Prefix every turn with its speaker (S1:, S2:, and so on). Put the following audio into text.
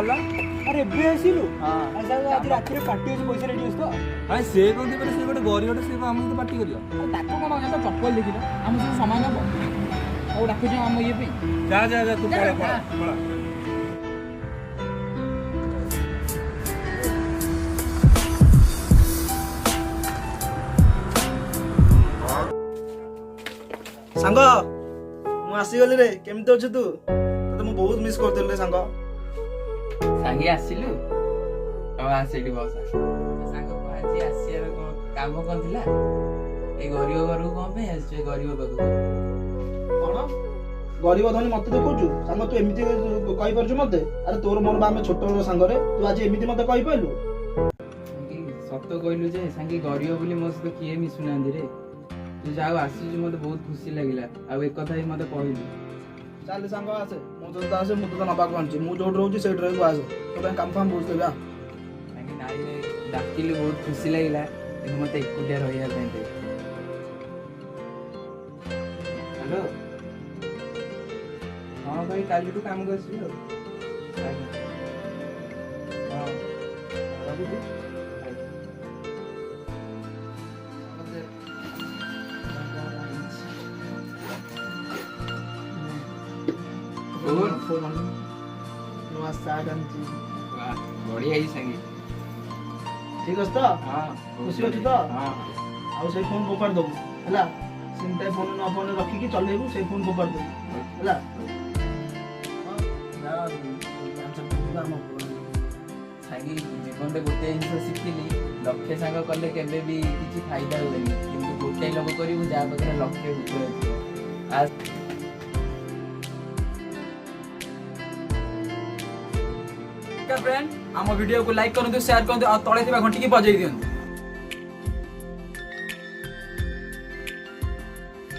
S1: बाहरला
S2: अरे बे आसिलु
S1: हां
S2: ऐसा आज रात रे पार्टी होची पैसा रेडी होस तो
S1: हां से कोन दे से गोटे गरीबटे से हम तो पार्टी करियो
S3: ताको कोन या तो चप्पल देखिलो हम सब सामान हबो और डाकु जे हम ये पे
S1: जा जा जा तू पळा
S4: सांग मु आसीगली रे केमते अच्छु तू तो मु बहुत मिस करते रे सांग
S3: सांगी आसिलु अब आसेडी बस सांग को आज आसियार काम कोन थिला ए गरीब घर को कोन पे आसे गरीब बाबू
S4: कौन गरीब धनी मत देखौछु सांग तू एमिति कहि परछु मते अरे तोर मोर बामे छोट सांग रे तू आज एमिति मते कहि पाइलु
S3: सत कहलु जे सांगी गरीब बोली मो से किए मिसुनांदी रे तू जाओ आसी मते बहुत खुशी लागिला आ एक कथा ही मते कहलु
S4: चल सांग आसे मु तो आसे मु तो नबा कोनची मु जोड रहउची सेड रहउ आसे तो ben काम फाम बुझते बा
S3: सांगी नाई रे डाकिली बहुत खुशी लागिला मते एकुटिया रहिया पे हेलो हां भाई काली तू काम करছিস हां बाबू तू
S4: फोन नुआ सागंती
S3: वाह बढ़िया ही संगी
S4: ठीक है तो
S3: हां
S4: खुशी अछि तो
S3: हां
S4: आ से फोन फोपाड़ दबु हला सिम टाइप फोन न फोन रखी की चलेबु से फोन फोपाड़ दबु हला हां यार आंसर पूरा हम
S3: संगी जीवन रे गोटे जिनिस शिखिली लक्ष्य संग कले केबे भी किछि फायदा होएनी किंतु गोटे लोग करिवु जा बकरे लक्ष्य होतो आज फ्रेंड आम वीडियो को लाइक करंतु शेयर करंतु और तळे थिबा घंटी की बजाई दियंतु।